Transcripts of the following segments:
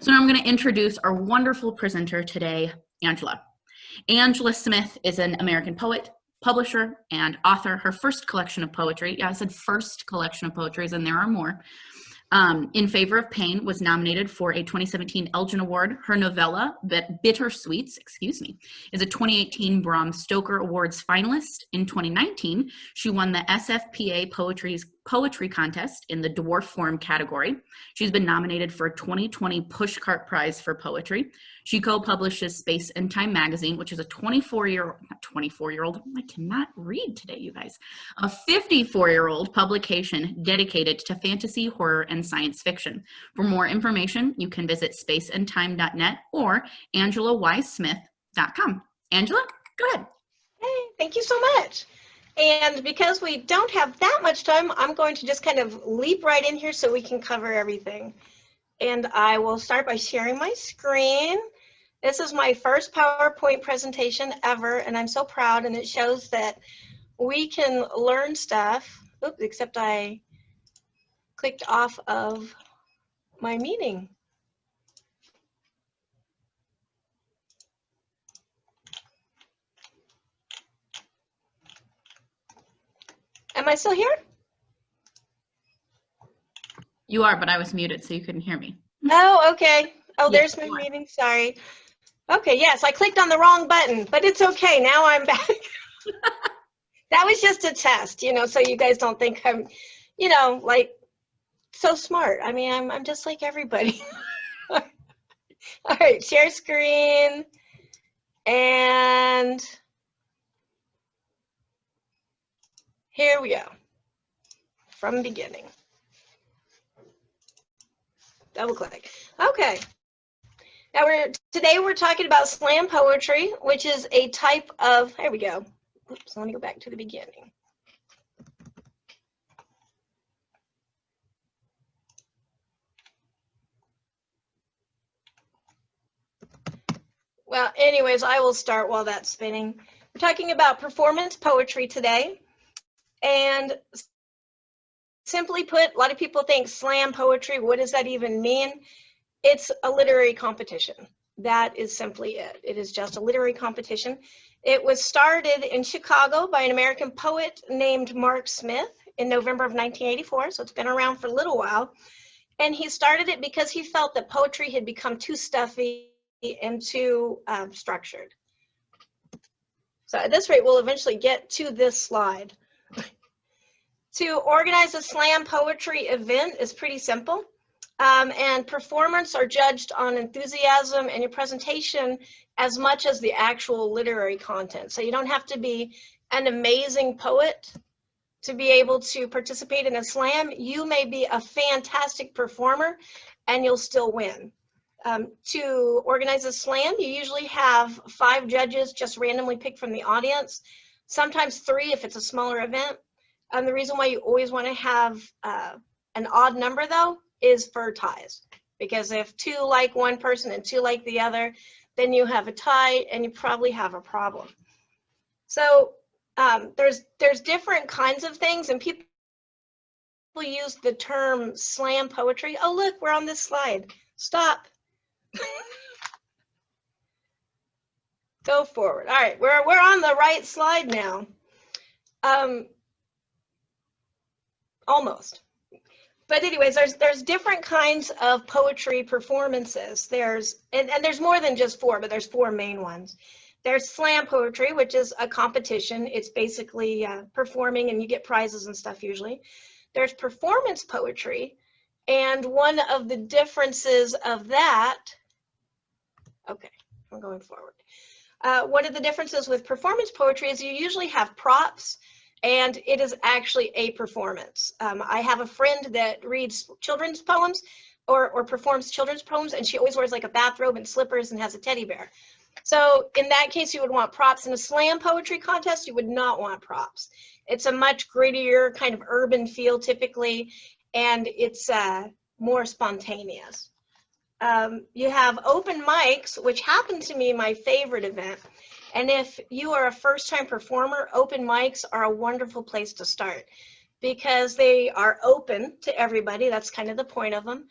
So now I'm going to introduce our wonderful presenter today, Angela. Angela Smith is an American poet, publisher, and author. Her first collection of poetry, yeah, I said first collection of poetry, and there are more, In Favor of Pain was nominated for a 2017 Elgin Award. Her novella, Bittersweets, is a 2018 Bram Stoker Awards finalist. In 2019, she won the SFPA Poetry Contest in the dwarf form category. She's been nominated for a 2020 Pushcart Prize for Poetry. She co-publishes Space and Time magazine, which is a 54-year-old, I cannot read today, you guys, a 54-year-old publication dedicated to fantasy, horror, and science fiction. For more information, you can visit spaceandtime.net or angelawysmith.com. Angela, go ahead. Hey, thank you so much. And because we don't have that much time, I'm going to just kind of leap right in here so we can cover everything. And I will start by sharing my screen. This is my first PowerPoint presentation ever, and I'm so proud, and it shows that we can learn stuff. Oops, except I clicked off of my meeting. Am I still here? You are, but I was muted, so you couldn't hear me. Oh, okay. Oh, Yes, there's my meeting, sorry. Okay, yes, I clicked on the wrong button, but it's okay, now I'm back. That was just a test, you know, so you guys don't think I'm, you know, like so smart. I mean, I'm just like everybody. All right, share screen, and here we go, from beginning. Double click. Okay. Now today we're talking about slam poetry, which is a type of, here we go. Oops, let me go back to the beginning. Well, anyways, I will start while that's spinning. We're talking about performance poetry today. And simply put, a lot of people think slam poetry, what does that even mean? It's a literary competition. That is simply it. It is just a literary competition. It was started in Chicago by an American poet named Mark Smith in November of 1984, so it's been around for a little while. And he started it because he felt that poetry had become too stuffy and too structured. So at this rate, we'll eventually get to this slide. To organize a slam poetry event is pretty simple. And performers are judged on enthusiasm and your presentation as much as the actual literary content. So you don't have to be an amazing poet to be able to participate in a slam. You may be a fantastic performer and you'll still win. To organize a slam, you usually have 5 judges just randomly picked from the audience, sometimes 3 if it's a smaller event. And the reason why you always want to have an odd number, though, is for ties, because if 2 like one person and 2 like the other, then you have a tie and you probably have a problem. So there's different kinds of things, and people use the term slam poetry. Oh, look, we're on this slide. Stop. Go forward. All right, we're on the right slide now. Almost. But anyways, there's different kinds of poetry performances. There's more than just 4, but there's 4 main ones. There's slam poetry, which is a competition. It's basically performing, and you get prizes and stuff usually. There's performance poetry, and one of the differences of that, okay, I'm going forward. One of the differences with performance poetry is you usually have props, and it is actually a performance. I have a friend that reads children's poems or performs children's poems, and she always wears like a bathrobe and slippers and has a teddy bear. So in that case, you would want props. In a slam poetry contest, you would not want props. It's a much grittier kind of urban feel typically, and it's more spontaneous. You have open mics, which happened to be my favorite event. And if you are a first-time performer, open mics are a wonderful place to start because they are open to everybody. That's kind of the point of them.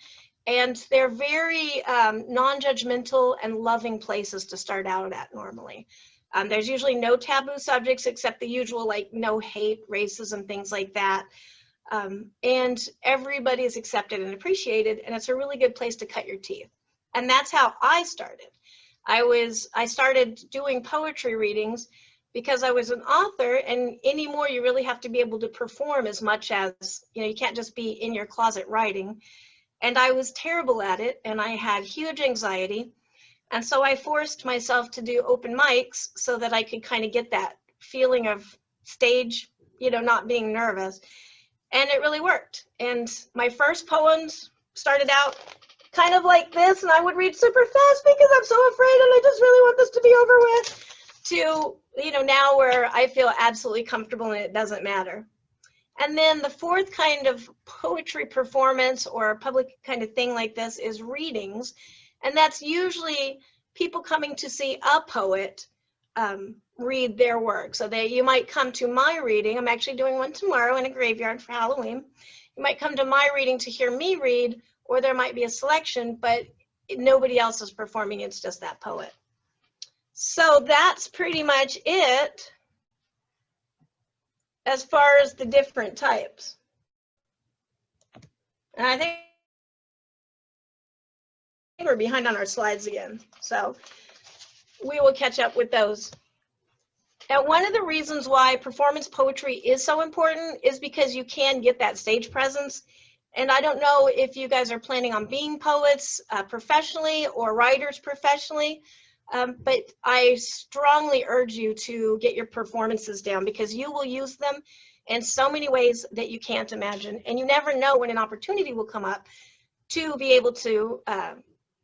And they're very non-judgmental and loving places to start out at normally. There's usually no taboo subjects except the usual, like no hate, racism, things like that. And everybody is accepted and appreciated, and it's a really good place to cut your teeth. And that's how I started. I started doing poetry readings because I was an author, and anymore you really have to be able to perform as much as, you can't just be in your closet writing. And I was terrible at it, and I had huge anxiety. And so I forced myself to do open mics so that I could kind of get that feeling of stage, not being nervous. And it really worked. And my first poems started out kind of like this, and I would read super fast because I'm so afraid and I just really want this to be over with, to, now where I feel absolutely comfortable and it doesn't matter. And then the fourth kind of poetry performance or public kind of thing like this is readings. And that's usually people coming to see a poet read their work. So you might come to my reading. I'm actually doing one tomorrow in a graveyard for Halloween. You might come to my reading to hear me read, or there might be a selection, but nobody else is performing. It's just that poet. So that's pretty much it as far as the different types. And I think we're behind on our slides again, so we will catch up with those. Now, one of the reasons why performance poetry is so important is because you can get that stage presence. And I don't know if you guys are planning on being poets professionally or writers professionally, but I strongly urge you to get your performances down because you will use them in so many ways that you can't imagine. And you never know when an opportunity will come up to be able to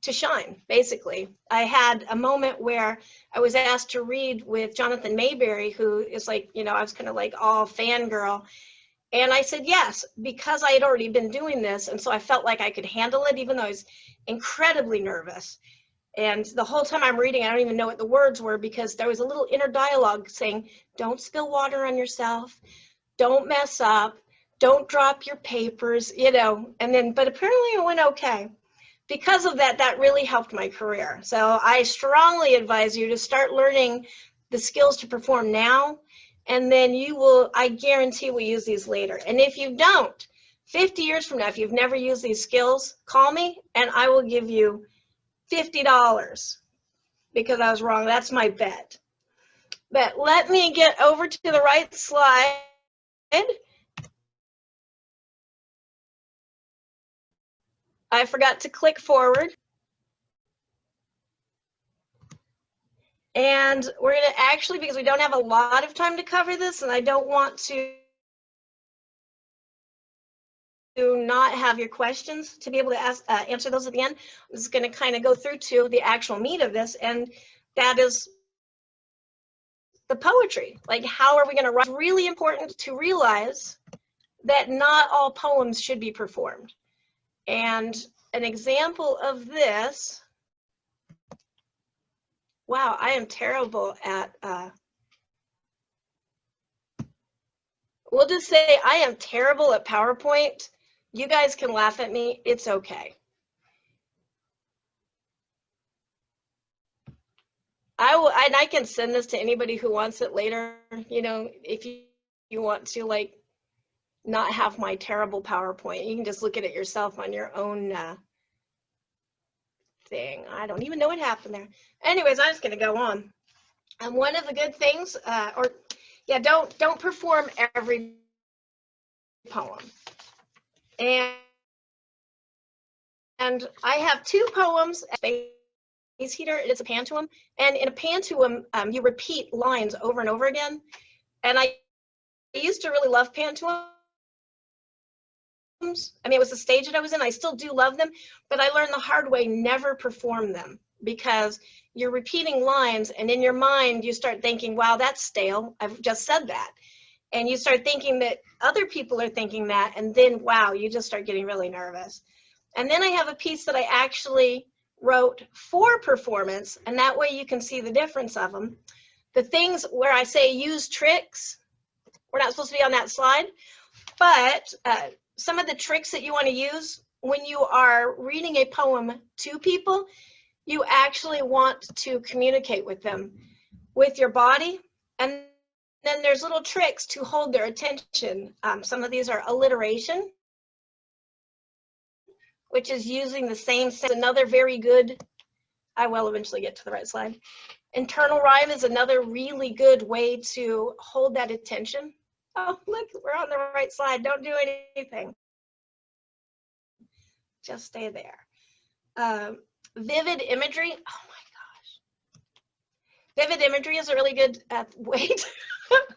shine, basically. I had a moment where I was asked to read with Jonathan Mayberry, who is like, I was kind of like all fangirl. And I said yes, because I had already been doing this. And so I felt like I could handle it, even though I was incredibly nervous. And the whole time I'm reading, I don't even know what the words were because there was a little inner dialogue saying, don't spill water on yourself, don't mess up, don't drop your papers, and then, but apparently it went okay. Because of that, that really helped my career. So I strongly advise you to start learning the skills to perform now, and then you will, I guarantee, will use these later. And if you don't, 50 years from now, if you've never used these skills, call me and I will give you $50 because I was wrong. That's my bet. But let me get over to the right slide. I forgot to click forward. And we're going to actually, because we don't have a lot of time to cover this, and I don't want to not have your questions to be able to answer those at the end. I'm just going to kind of go through to the actual meat of this, and that is the poetry. Like, how are we going to write? It's really important to realize that not all poems should be performed. And an example of this, wow, I am terrible at, we'll just say I am terrible at PowerPoint. You guys can laugh at me, it's okay. And I can send this to anybody who wants it later, if you want to like not have my terrible PowerPoint. You can just look at it yourself on your own thing. I don't even know what happened there. Anyways, I'm just gonna go on. And one of the good things, don't perform every poem. And I have two poems, Space Heater, it's a pantoum. And in a pantoum, you repeat lines over and over again. And I used to really love pantoums. I mean, it was the stage that I was in. I still do love them, but I learned the hard way, never perform them because you're repeating lines and in your mind you start thinking, wow, that's stale. I've just said that. And you start thinking that other people are thinking that, and then, wow, you just start getting really nervous. And then I have a piece that I actually wrote for performance, and that way you can see the difference of them. The things where I say use tricks, we're not supposed to be on that slide, but some of the tricks that you want to use when you are reading a poem to people, you actually want to communicate with them with your body. And then there's little tricks to hold their attention. Some of these are alliteration, which is using the same sentence. Another very good, I will eventually get to the right slide. Internal rhyme is another really good way to hold that attention. Oh, look, we're on the right slide. Don't do anything. Just stay there. Vivid imagery. Oh my gosh. Vivid imagery is a really good way to,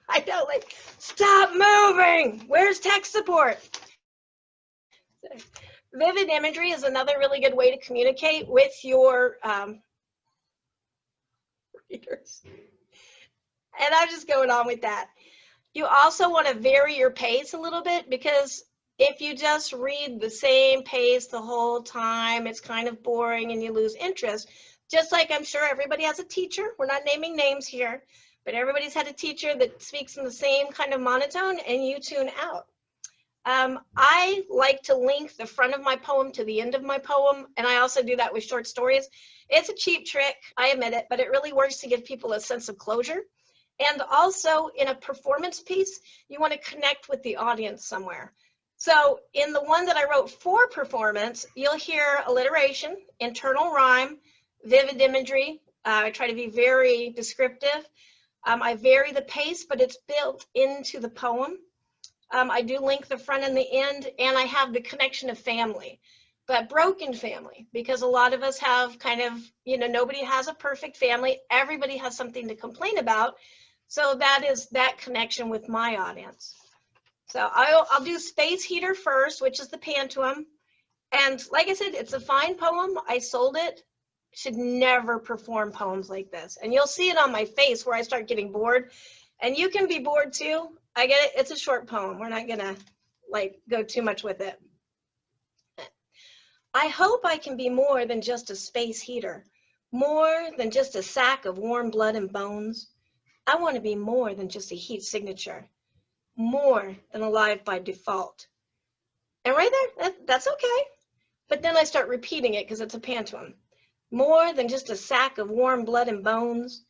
I know, like, stop moving. Where's tech support? Vivid imagery is another really good way to communicate with your readers. And I'm just going on with that. You also want to vary your pace a little bit, because if you just read the same pace the whole time, it's kind of boring and you lose interest. Just like I'm sure everybody has a teacher. We're not naming names here, but everybody's had a teacher that speaks in the same kind of monotone and you tune out. I like to link the front of my poem to the end of my poem, and I also do that with short stories. It's a cheap trick, I admit it, but it really works to give people a sense of closure. And also in a performance piece, you want to connect with the audience somewhere. So in the one that I wrote for performance, you'll hear alliteration, internal rhyme, vivid imagery. I try to be very descriptive. I vary the pace, but it's built into the poem. I do link the front and the end, and I have the connection of family, but broken family, because a lot of us have kind of, you know, nobody has a perfect family. Everybody has something to complain about. So that is that connection with my audience. So I'll do Space Heater first, which is the pantoum. And like I said, it's a fine poem. I sold it. Should never perform poems like this. And you'll see it on my face where I start getting bored. And you can be bored too. I get it. It's a short poem. We're not gonna like go too much with it. I hope I can be more than just a space heater, more than just a sack of warm blood and bones. I want to be more than just a heat signature, more than alive by default. And right there, that's okay. But then I start repeating it because it's a pantoum. More than just a sack of warm blood and bones.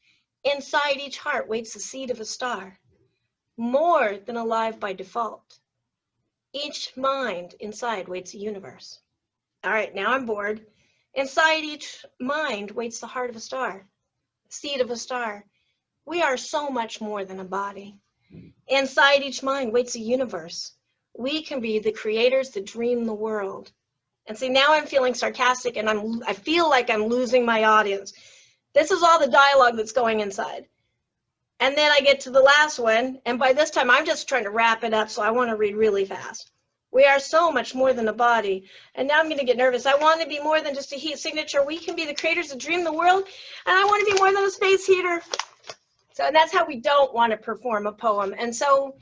Inside each heart waits the seed of a star. More than alive by default. Each mind inside waits a universe. All right, now I'm bored. Inside each mind waits the heart of a star, seed of a star. We are so much more than a body. Inside each mind waits a universe. We can be the creators that dream the world. And see, now I'm feeling sarcastic and I feel like I'm losing my audience. This is all the dialogue that's going inside. And then I get to the last one, and by this time I'm just trying to wrap it up, so I want to read really fast. We are so much more than a body. And now I'm going to get nervous. I want to be more than just a heat signature. We can be the creators that dream the world, and I want to be more than a space heater. So, and that's how we don't want to perform a poem. And so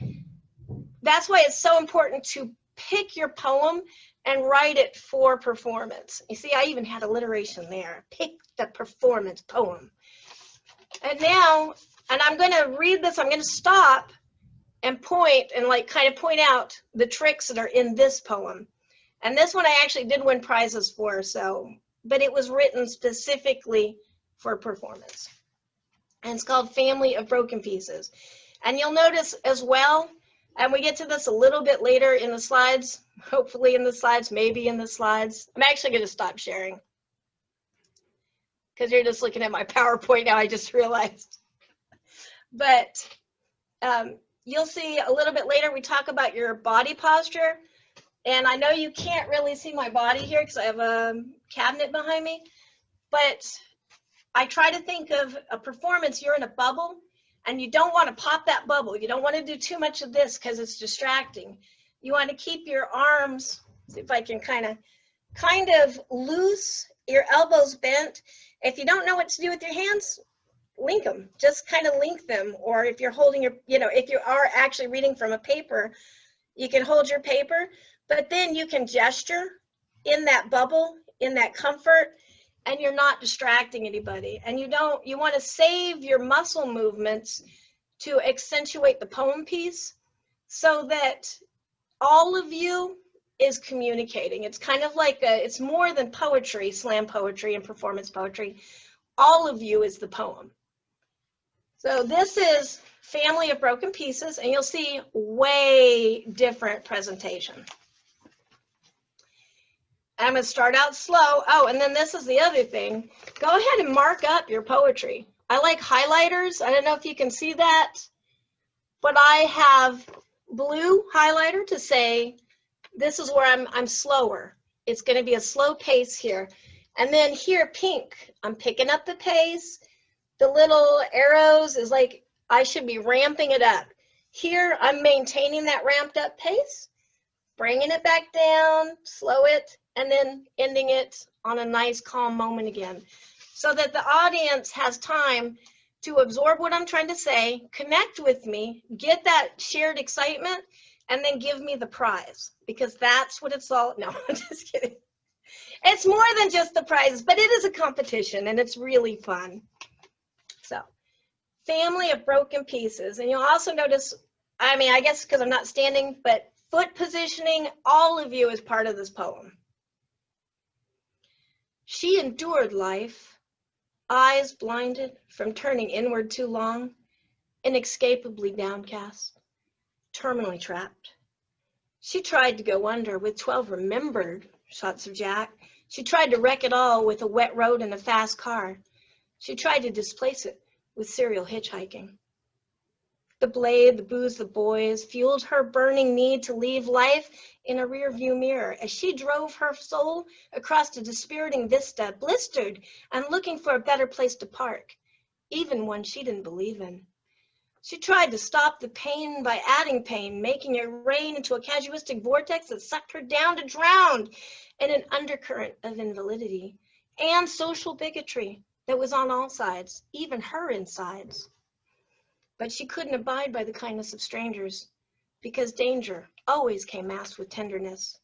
that's why it's so important to pick your poem and write it for performance. You see, I even had alliteration there. Pick the performance poem. And now, and I'm going to read this, I'm going to stop and point and like kind of point out the tricks that are in this poem. And this one I actually did win prizes for, so, but it was written specifically for performance. And it's called Family of Broken Pieces. And you'll notice as well, and we get to this a little bit later in the slides, hopefully in the slides, maybe in the slides. I'm actually going to stop sharing because you're just looking at my PowerPoint now, I just realized. But you'll see a little bit later, we talk about your body posture. And I know you can't really see my body here because I have a cabinet behind me, but I try to think of a performance, you're in a bubble, and you don't want to pop that bubble. You don't want to do too much of this because it's distracting. You want to keep your arms, see if I can kind of loose, your elbows bent. If you don't know what to do with your hands, link them. Just kind of link them. Or if you're holding your, if you are actually reading from a paper, you can hold your paper, but then you can gesture in that bubble, in that comfort, and you're not distracting anybody. And you want to save your muscle movements to accentuate the poem piece so that all of you is communicating. It's kind of like it's more than poetry, slam poetry and performance poetry. All of you is the poem. So this is Family of Broken Pieces, and you'll see way different presentation. I'm going to start out slow. Oh, and then this is the other thing. Go ahead and mark up your poetry. I like highlighters. I don't know if you can see that, but I have blue highlighter to say this is where I'm slower. It's going to be a slow pace here. And then here, pink, I'm picking up the pace. The little arrows is like I should be ramping it up. Here, I'm maintaining that ramped up pace, bringing it back down, slow it, and then ending it on a nice calm moment again, so that the audience has time to absorb what I'm trying to say, connect with me, get that shared excitement, and then give me the prize, because that's what it's all. No, I'm just kidding. It's more than just the prizes, but it is a competition and it's really fun. So, Family of Broken Pieces. And you'll also notice, I mean, I guess because I'm not standing, but foot positioning, all of you is part of this poem. She endured life, eyes blinded from turning inward too long, inescapably downcast, terminally trapped. She tried to go under with 12 remembered shots of Jack. She tried to wreck it all with a wet road and a fast car. She tried to displace it with serial hitchhiking. The blade, the booze, the boys fueled her burning need to leave life in a rearview mirror as she drove her soul across a dispiriting vista, blistered and looking for a better place to park, even one she didn't believe in. She tried to stop the pain by adding pain, making it rain into a casuistic vortex that sucked her down to drown in an undercurrent of invalidity and social bigotry that was on all sides, even her insides. But she couldn't abide by the kindness of strangers, because danger always came masked with tenderness.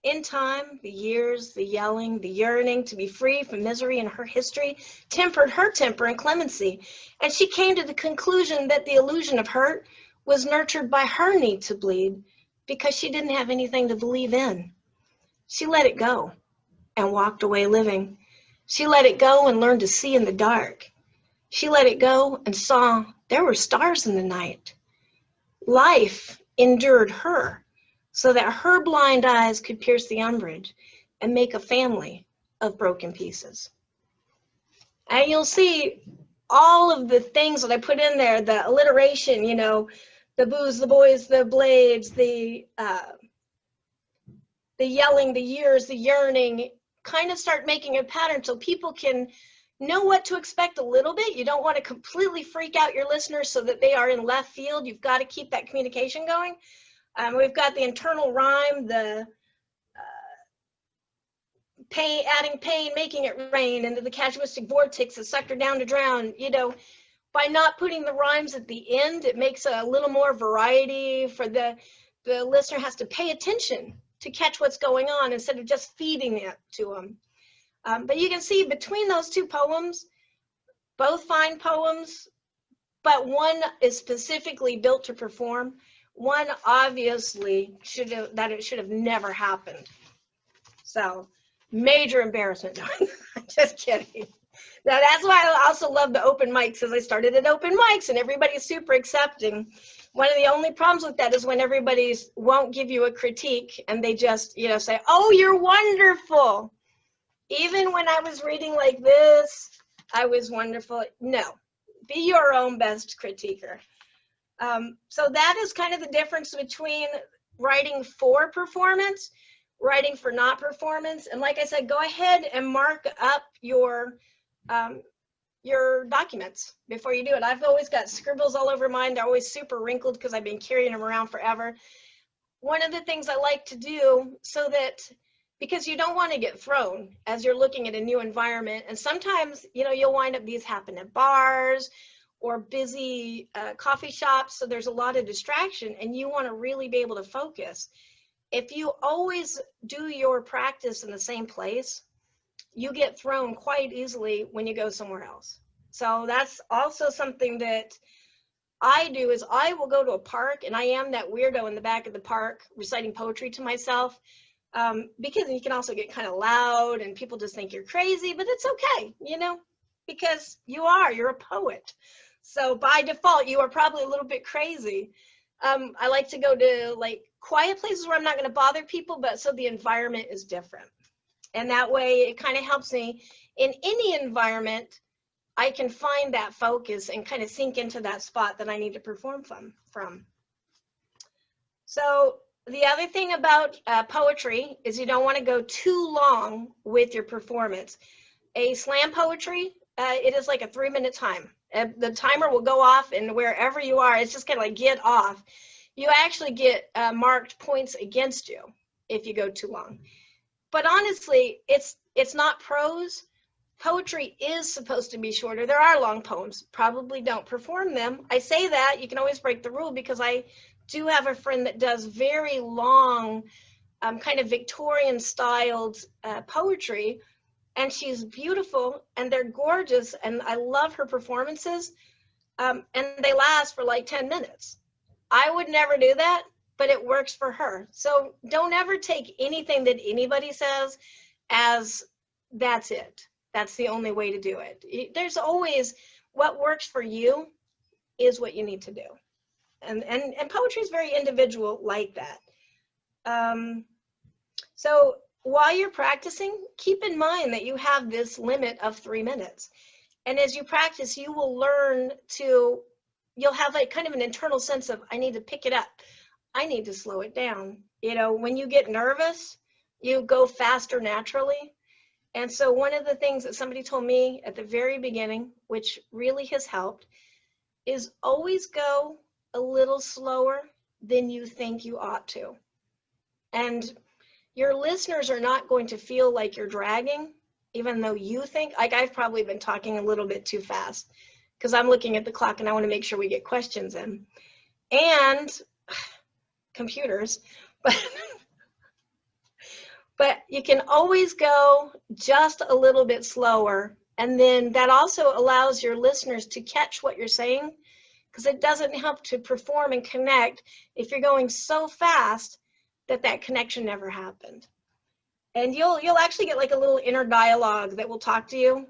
In time, the years, the yelling, the yearning to be free from misery in her history tempered her temper and clemency, and she came to the conclusion that the illusion of hurt was nurtured by her need to bleed, because she didn't have anything to believe in. She let it go and walked away living. She let it go and learned to see in the dark. She let it go and saw there were stars in the night. Life endured her so that her blind eyes could pierce the umbrage and make a family of broken pieces. And you'll see all of the things that I put in there, the alliteration, you know, the booze, the boys, the blades, the yelling, the years, the yearning, kind of start making a pattern so people can know what to expect a little bit. You don't want to completely freak out your listeners so that they are in left field. You've got to keep that communication going. We've got the internal rhyme, the pain, adding pain, making it rain, into the casuistic vortex that sucked her down to drown. You know, by not putting the rhymes at the end, it makes a little more variety for the listener has to pay attention to catch what's going on instead of just feeding it to them. But you can see between those two poems, both fine poems, but one is specifically built to perform. One obviously should have never happened. So major embarrassment. I'm just kidding. Now that's why I also love the open mics, because I started at open mics and everybody's super accepting. One of the only problems with that is when everybody won't give you a critique and they just, you know, say, "Oh, you're wonderful." Even when I was reading like this, I was wonderful. No, be your own best critiquer. So that is kind of the difference between writing for performance, writing for not performance. And like I said, go ahead and mark up your documents before you do it. I've always got scribbles all over mine. They're always super wrinkled because I've been carrying them around forever. One of the things I like to do so that, because you don't want to get thrown as you're looking at a new environment. And sometimes, you know, you'll wind up, these happen at bars or busy coffee shops. So there's a lot of distraction and you want to really be able to focus. If you always do your practice in the same place, you get thrown quite easily when you go somewhere else. So that's also something that I do is I will go to a park, and I am that weirdo in the back of the park reciting poetry to myself, because you can also get kind of loud and people just think you're crazy, but it's okay, because you're a poet. So by default, you are probably a little bit crazy. I like to go to like quiet places where I'm not going to bother people, but so the environment is different. And that way it kind of helps me in any environment. I can find that focus and kind of sink into that spot that I need to perform from. So the other thing about poetry is you don't want to go too long with your performance. A slam poetry, it is like a 3-minute time. The timer will go off, and wherever you are, it's just kind of like get off. You actually get marked points against you if you go too long. But honestly, it's not prose. Poetry is supposed to be shorter. There are long poems. Probably don't perform them. I say that, you can always break the rule, because I do have a friend that does very long, kind of Victorian styled poetry, and she's beautiful and they're gorgeous, and I love her performances, and they last for like 10 minutes. I would never do that, but it works for her. So don't ever take anything that anybody says as that's it. That's the only way to do it. There's always what works for you is what you need to do. And poetry is very individual like that. So while you're practicing, keep in mind that you have this limit of 3 minutes. And as you practice, you will learn you'll have like kind of an internal sense of, I need to pick it up. I need to slow it down. When you get nervous, you go faster naturally. And so one of the things that somebody told me at the very beginning, which really has helped, is always go a little slower than you think you ought to. And your listeners are not going to feel like you're dragging, even though you think, like I've probably been talking a little bit too fast, because I'm looking at the clock and I want to make sure we get questions in. And computers, but you can always go just a little bit slower. And then that also allows your listeners to catch what you're saying, because it doesn't help to perform and connect if you're going so fast that connection never happened. And you'll actually get like a little inner dialogue that will talk to you,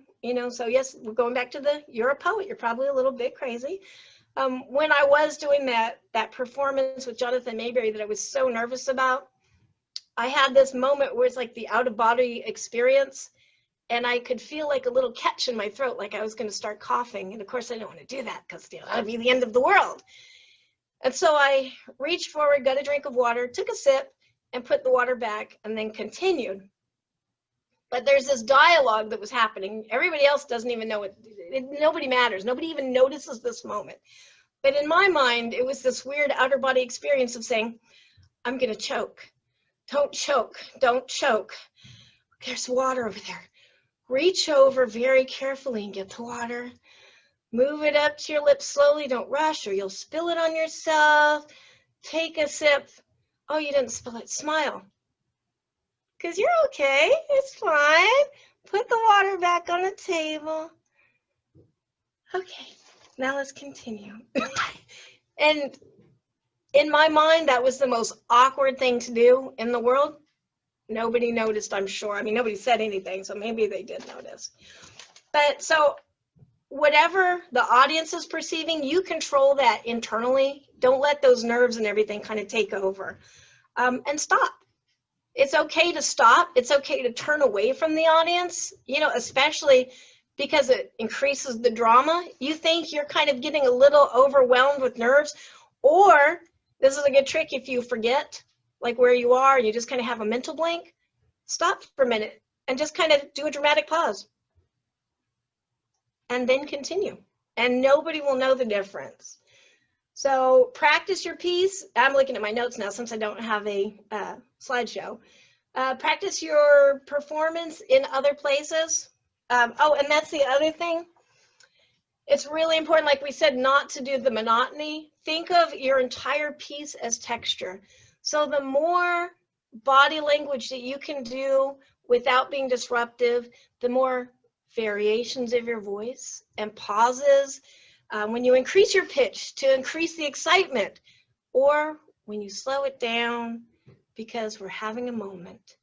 so yes, we're going back to you're a poet, you're probably a little bit crazy. When I was doing that performance with Jonathan Mayberry that I was so nervous about, I had this moment where it's like the out-of-body experience, and I could feel like a little catch in my throat, like I was going to start coughing. And of course, I didn't want to do that because that would be the end of the world. And so I reached forward, got a drink of water, took a sip, and put the water back, and then continued. But there's this dialogue that was happening. Everybody else doesn't even know it. Nobody matters. Nobody even notices this moment. But in my mind, it was this weird outer body experience of saying, I'm going to choke. Don't choke. Don't choke. There's water over there. Reach over very carefully and get the water. Move it up to your lips slowly. Don't rush or you'll spill it on yourself. Take a sip. Oh, you didn't spill it. Smile. Because you're okay. It's fine. Put the water back on the table. Okay, now let's continue. And in my mind, that was the most awkward thing to do in the world. Nobody noticed, I'm sure. I mean, nobody said anything, so maybe they did notice. But so whatever the audience is perceiving, you control that internally. Don't let those nerves and everything kind of take over. And stop. It's okay to stop. It's okay to turn away from the audience, especially because it increases the drama. You think you're kind of getting a little overwhelmed with nerves, or this is a good trick if you forget like where you are, you just kind of have a mental blank. Stop for a minute and just kind of do a dramatic pause. And then continue. And nobody will know the difference. So practice your piece. I'm looking at my notes now since I don't have a slideshow. Practice your performance in other places. And that's the other thing. It's really important, like we said, not to do the monotony. Think of your entire piece as texture. So the more body language that you can do without being disruptive, the more variations of your voice and pauses. when you increase your pitch to increase the excitement, or when you slow it down because we're having a moment.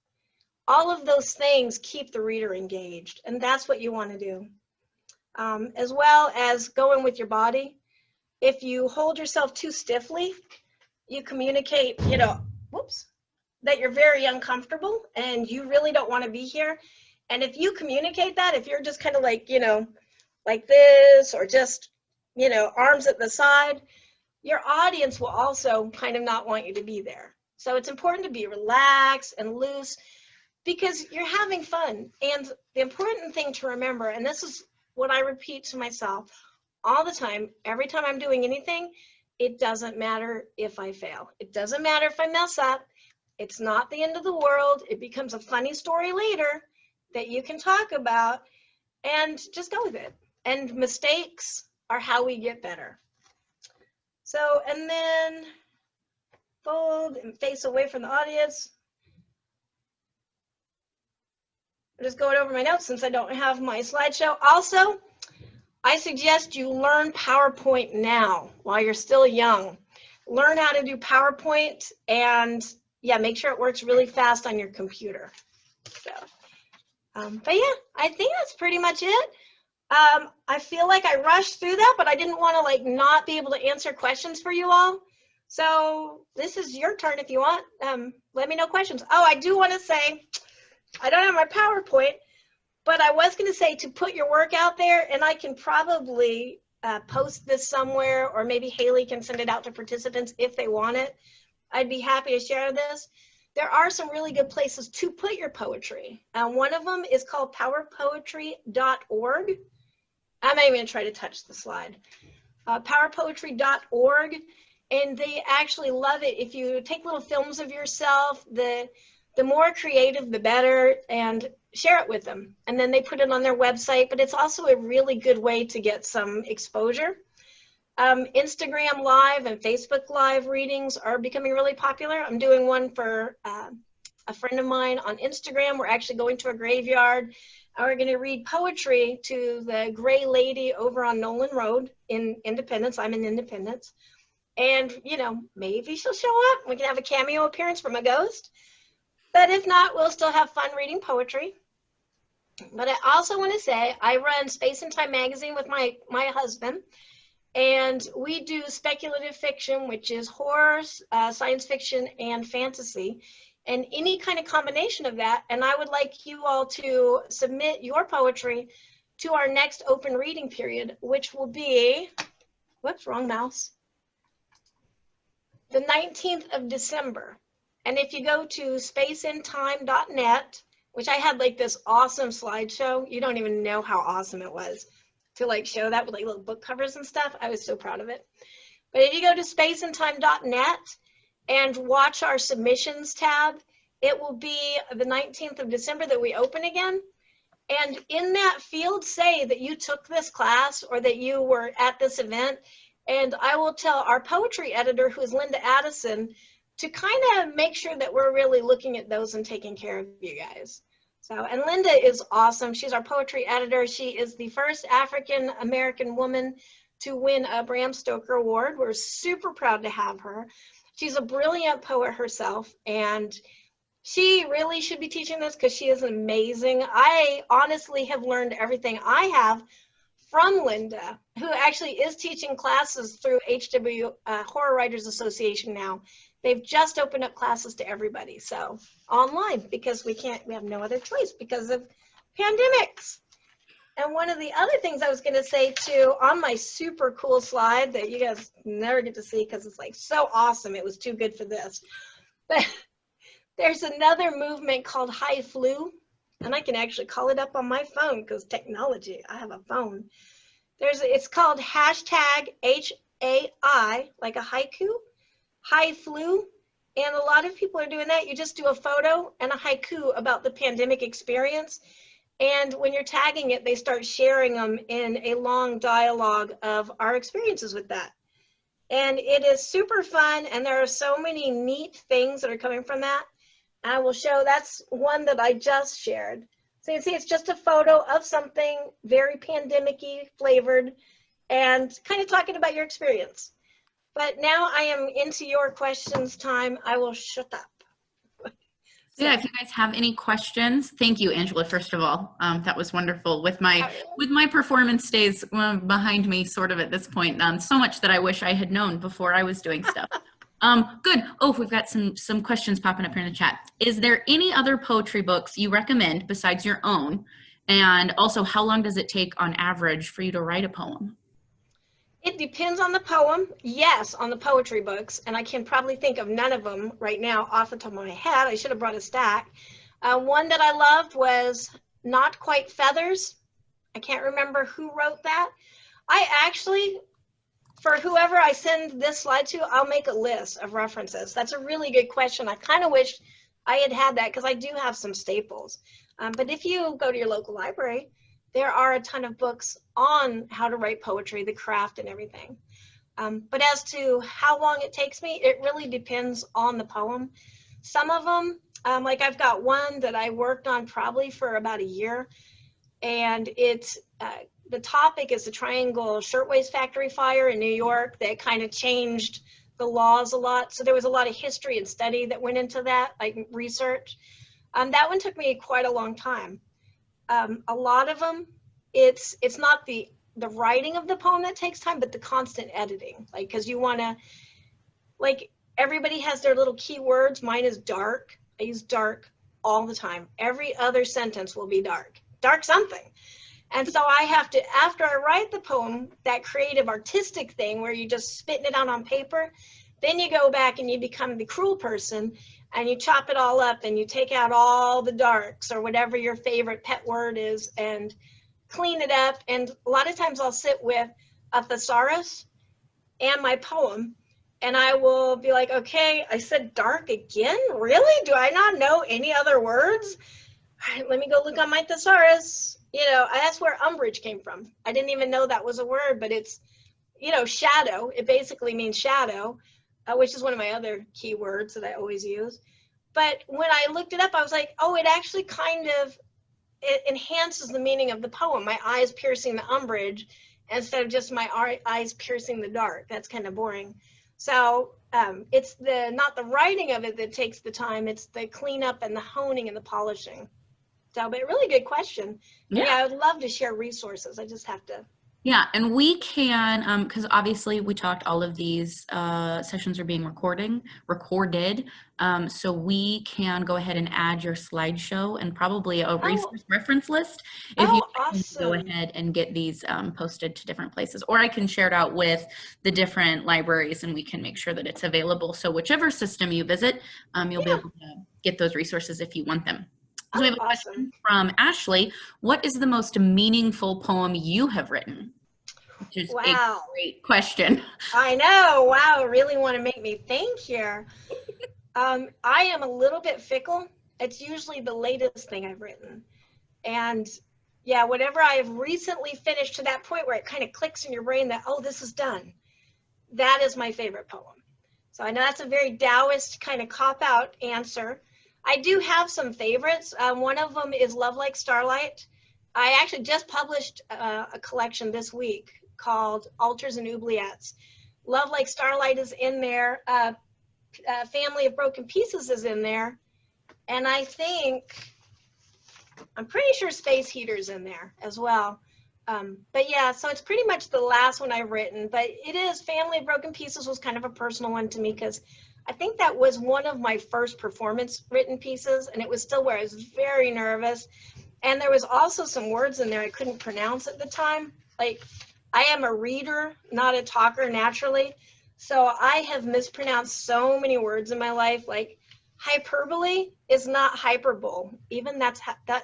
All of those things keep the reader engaged, and that's what you want to do. As well as going with your body. If you hold yourself too stiffly, you communicate, whoops, that you're very uncomfortable and you really don't want to be here. And if you communicate that, if you're just kind of like, like this, or just, arms at the side, your audience will also kind of not want you to be there. So it's important to be relaxed and loose because you're having fun. And the important thing to remember, and this is what I repeat to myself all the time, every time I'm doing anything, it doesn't matter if I fail. It doesn't matter if I mess up. It's not the end of the world. It becomes a funny story later that you can talk about, and just go with it. And mistakes are how we get better. So, and then fold and face away from the audience. I'm just going over my notes since I don't have my slideshow. Also, I suggest you learn PowerPoint now while you're still young. Learn how to do PowerPoint, and yeah, make sure it works really fast on your computer. So, but yeah, I think that's pretty much it. I feel like I rushed through that, but I didn't want to not be able to answer questions for you all. So this is your turn if you want. Let me know questions. Oh, I do want to say, I don't have my PowerPoint, but I was going to say to put your work out there, and I can probably post this somewhere, or maybe Haley can send it out to participants if they want it. I'd be happy to share this. There are some really good places to put your poetry. One of them is called powerpoetry.org. I'm not even going to try to touch the slide. Powerpoetry.org, and they actually love it if you take little films of yourself. The more creative, the better, and share it with them. And then they put it on their website, but it's also a really good way to get some exposure. Instagram Live and Facebook Live readings are becoming really popular. I'm doing one for a friend of mine on Instagram. We're actually going to a graveyard. We're going to read poetry to the gray lady over on Nolan Road in Independence. I'm in Independence. And, maybe she'll show up. We can have a cameo appearance from a ghost. But if not, we'll still have fun reading poetry. But I also want to say I run Space and Time magazine with my husband. And we do speculative fiction, which is horror, science fiction, and fantasy, and any kind of combination of that. And I would like you all to submit your poetry to our next open reading period, which will be, whoops, wrong mouse, the 19th of December. And if you go to spaceandtime.net, which I had this awesome slideshow, you don't even know how awesome it was to show that with little book covers and stuff. I was so proud of it. But if you go to spaceandtime.net and watch our submissions tab, it will be the 19th of December that we open again. And in that field, say that you took this class or that you were at this event, and I will tell our poetry editor, who is Linda Addison, to kind of make sure that we're really looking at those and taking care of you guys. So, and Linda is awesome. She's our poetry editor. She is the first African-American woman to win a Bram Stoker Award. We're super proud to have her. She's a brilliant poet herself, and she really should be teaching this because she is amazing. I honestly have learned everything I have from Linda, who actually is teaching classes through HW Horror Writers Association now. They've just opened up classes to everybody, so online, because we have no other choice because of pandemics. And one of the other things I was going to say too, on my super cool slide that you guys never get to see because it's so awesome, it was too good for this, but there's another movement called High Flu, and I can actually call it up on my phone because technology, I have a phone. It's called hashtag HAI, like a haiku, High Flu, and a lot of people are doing that. You just do a photo and a haiku about the pandemic experience, and when you're tagging it, they start sharing them in a long dialogue of our experiences with that. And it is super fun, and there are so many neat things that are coming from that. I will show, that's one that I just shared. So you can see it's just a photo of something very pandemic-y flavored, and kind of talking about your experience. But now I am into your questions time. I will shut up. So yeah, if you guys have any questions, thank you, Angela, first of all. That was wonderful with my performance days behind me sort of at this point. So much that I wish I had known before I was doing stuff. Good. Oh, we've got some questions popping up here in the chat. Is there any other poetry books you recommend besides your own? And also, how long does it take on average for you to write a poem? It depends on the poem. Yes, on the poetry books, and I can probably think of none of them right now off the top of my head. I should have brought a stack. One that I loved was Not Quite Feathers. I can't remember who wrote that. I actually, for whoever I send this slide to, I'll make a list of references. That's a really good question. I kind of wish I had that because I do have some staples. But if you go to your local library, there are a ton of books on how to write poetry, the craft and everything. But as to how long it takes me, it really depends on the poem. Some of them, like I've got one that I worked on probably for about a year, and it's the topic is the Triangle Shirtwaist Factory fire in New York that kind of changed the laws a lot. So there was a lot of history and study that went into that, like research. That one took me quite a long time. A lot of them, it's not the writing of the poem that takes time, but the constant editing. Like, because you want to, like, everybody has their little keywords. Mine is dark. I use dark all the time. Every other sentence will be dark something. And so I have to, after I write the poem, that creative artistic thing where you just spitting it out on paper, then you go back and you become the cruel person and you chop it all up and you take out all the darks or whatever your favorite pet word is and clean it up. And a lot of times I'll sit with a thesaurus and my poem and I will be like, okay, I said dark again? Really? Do I not know any other words? All right, let me go look on my thesaurus. You know, that's where umbrage came from. I didn't even know that was a word, but it's, you know, shadow. It basically means shadow, which is one of my other keywords that I always use. But when I looked it up, I was like, oh, it actually kind of, it enhances the meaning of the poem. My eyes piercing the umbrage instead of just my eyes piercing the dark. That's kind of boring. So it's not the writing of it that takes the time. It's the cleanup and the honing and the polishing. So, but really good question. Yeah, I would love to share resources. I just have to. Yeah, and we can, because obviously we talked all of these sessions are being recorded, so we can go ahead and add your slideshow and probably a reference list if you awesome. Go ahead and get these posted to different places. Or I can share it out with the different libraries and we can make sure that it's available. So whichever system you visit, you'll be able to get those resources if you want them. So we have a question from Ashley. What is the most meaningful poem you have written? Which is a great question. I know. Wow. Really want to make me think here. I am a little bit fickle. It's usually the latest thing I've written. And yeah, whatever I've recently finished to that point where it kind of clicks in your brain that, oh, this is done. That is my favorite poem. So I know that's a very Taoist kind of cop-out answer. I do have some favorites. One of them is Love Like Starlight. I actually just published a collection this week called Altars and Oubliettes. Love Like Starlight is in there. Family of Broken Pieces is in there. And I think, I'm pretty sure Space Heater's in there as well. But yeah, so it's pretty much the last one I've written. But it is Family of Broken Pieces was kind of a personal one to me because I think that was one of my first performance written pieces, and it was still where I was very nervous. And there was also some words in there I couldn't pronounce at the time. Like, I am a reader, not a talker naturally. So I have mispronounced so many words in my life. Like, hyperbole is not hyperbole. Even that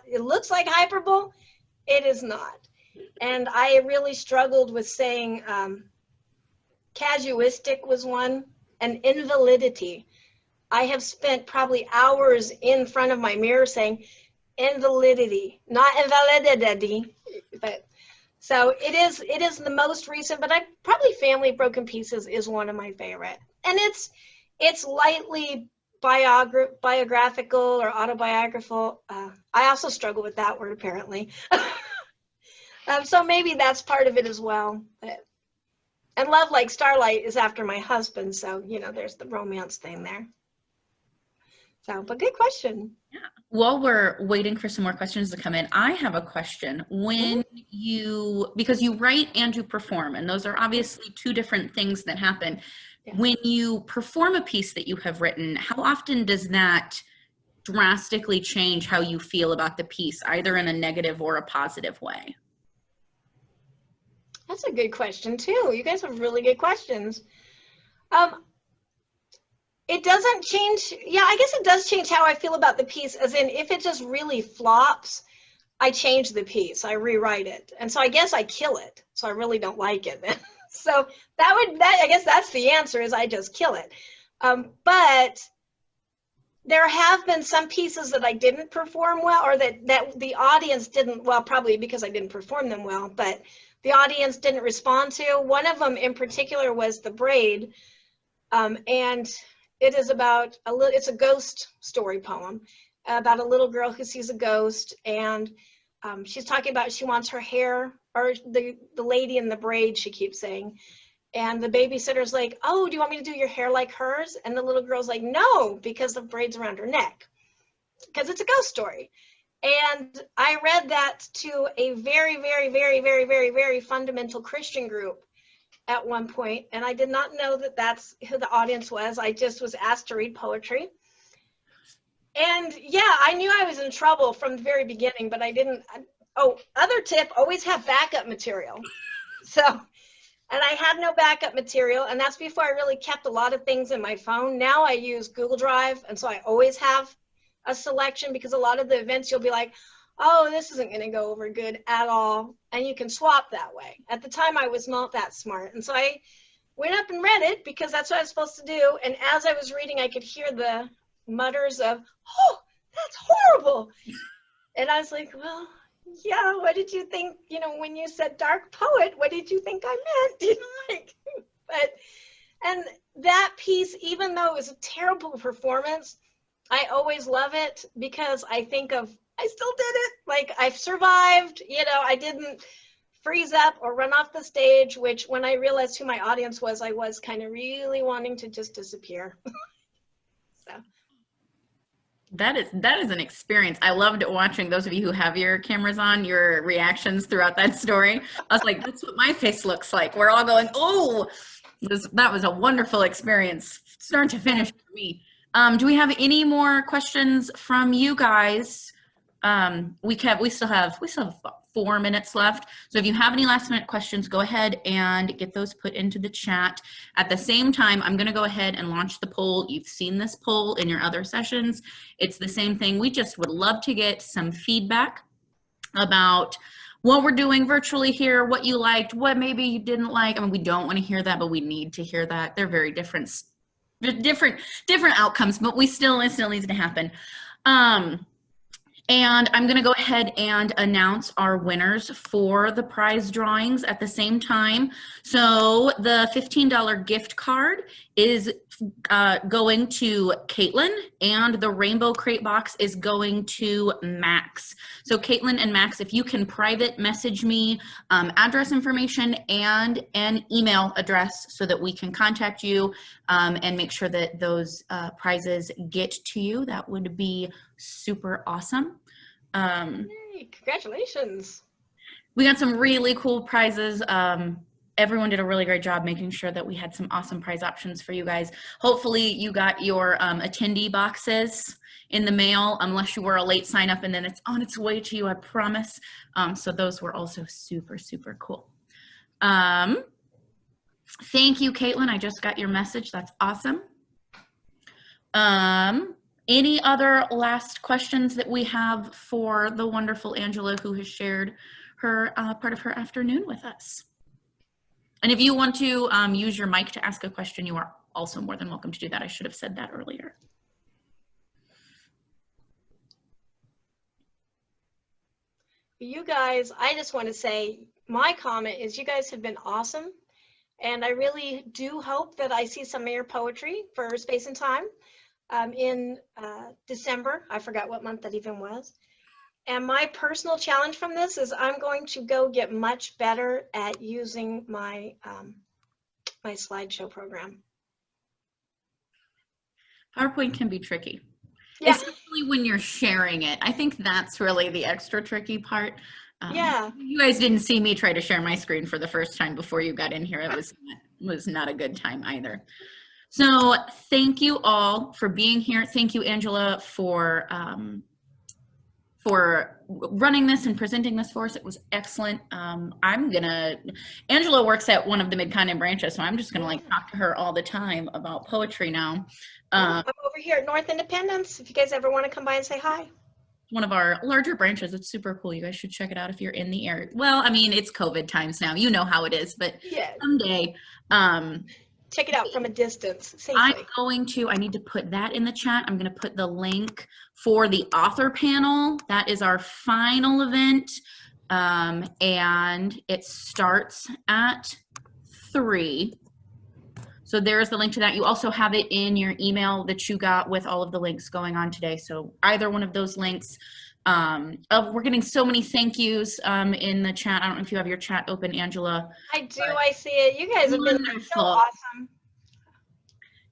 it looks like hyperbole, it is not. And I really struggled with saying casuistic was one. And invalidity. I have spent probably hours in front of my mirror saying invalidity, not invalidity. But so it is the most recent, but I probably Family of Broken Pieces is one of my favorite. And it's lightly biographical or autobiographical. I also struggle with that word apparently. So maybe that's part of it as well. But And Love Like Starlight is after my husband, so, you know, there's the romance thing there. So, but good question. Yeah. While we're waiting for some more questions to come in, I have a question. When because you write and you perform, and those are obviously two different things that happen. Yeah. When you perform a piece that you have written, how often does that drastically change how you feel about the piece, either in a negative or a positive way? That's a good question too. You guys have really good questions. It doesn't change. Yeah, I guess it does change how I feel about the piece, as in if it just really flops, I change the piece, I rewrite it. And so I guess I kill it. So I really don't like it then. So I guess that's the answer, is I just kill it. But there have been some pieces that I didn't perform well, or that the audience didn't, well, probably because I didn't perform them well, but the audience didn't respond to. One of them in particular was The Braid. And it is about it's a ghost story poem about a little girl who sees a ghost, and she's talking about she wants her hair, or the lady in the braid, she keeps saying. And the babysitter's like, oh, do you want me to do your hair like hers? And the little girl's like, no, because the braid's around her neck, because it's a ghost story. And I read that to a very, very, very, very, very, very fundamental Christian group at one point, and I did not know that that's who the audience was. I just was asked to read poetry. And yeah, I knew I was in trouble from the very beginning, but I didn't. Oh, other tip, always have backup material. So, and I had no backup material, and that's before I really kept a lot of things in my phone. Now I use Google Drive, and so I always have a selection, because a lot of the events you'll be like, oh, this isn't going to go over good at all. And you can swap that way. At the time, I was not that smart. And so I went up and read it, because that's what I was supposed to do. And as I was reading, I could hear the mutters of, oh, that's horrible. And I was like, well, yeah, what did you think, you know, when you said dark poet, what did you think I meant? You know, like, and that piece, even though it was a terrible performance, I always love it, because I think of, I still did it. Like, I've survived, you know, I didn't freeze up or run off the stage, which when I realized who my audience was, I was kind of really wanting to just disappear. So. That is an experience. I loved watching those of you who have your cameras on, your reactions throughout that story. I was like, that's what my face looks like. We're all going, oh, that was a wonderful experience, start to finish for me. Do we have any more questions from you guys? We still have 4 minutes left. So if you have any last minute questions, go ahead and get those put into the chat. At the same time, I'm going to go ahead and launch the poll. You've seen this poll in your other sessions. It's the same thing. We just would love to get some feedback about what we're doing virtually here, what you liked, what maybe you didn't like. I mean, we don't want to hear that, but we need to hear that. They're very different outcomes, but it still needs to happen. And I'm going to go ahead and announce our winners for the prize drawings at the same time. So the $15 gift card is going to Caitlin, and the Rainbow Crate box is going to Max. So Caitlin and Max, if you can private message me address information and an email address so that we can contact you and make sure that those prizes get to you, that would be super awesome. Yay, congratulations. We got some really cool prizes. Everyone did a really great job making sure that we had some awesome prize options for you guys. Hopefully you got your attendee boxes in the mail, unless you were a late sign up, and then it's on its way to you, I promise. So those were also super, super cool. Thank you, Caitlin. I just got your message. That's awesome. Any other last questions that we have for the wonderful Angela, who has shared her part of her afternoon with us? And if you want to use your mic to ask a question, you are also more than welcome to do that. I should have said that earlier. You guys, I just want to say, my comment is you guys have been awesome. And I really do hope that I see some of your poetry for Space and Time in December. I forgot what month that even was. And my personal challenge from this is I'm going to go get much better at using my my slideshow program. PowerPoint can be tricky, Yeah, especially when you're sharing it. I think that's really the extra tricky part. yeah. You guys didn't see me try to share my screen for the first time before you got in here. It was not a good time either. So thank you all for being here. Thank you, Angela, for running this and presenting this for us. It was excellent. Angela works at one of the Mid-Continent branches, so I'm just gonna like talk to her all the time about poetry now. I'm over here at North Independence. If you guys ever want to come by and say hi. One of our larger branches. It's super cool. You guys should check it out if you're in the area. Well, I mean, it's COVID times now. You know how it is, but Yes. someday. Check it out from a distance safely. I need to put that in the chat. I'm going to put the link for the author panel. That is our final event. And it starts at 3. So there's the link to that. You also have it in your email that you got with all of the links going on today. So either one of those links. We're getting so many thank yous in the chat. I don't know if you have your chat open, Angela. I do. I see it. You guys have been so awesome.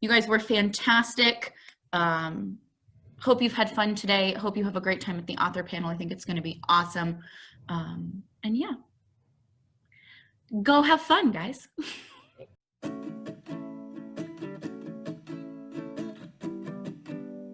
You guys were fantastic. Hope you've had fun today. Hope you have a great time at the author panel. I think it's going to be awesome. And yeah, go have fun, guys.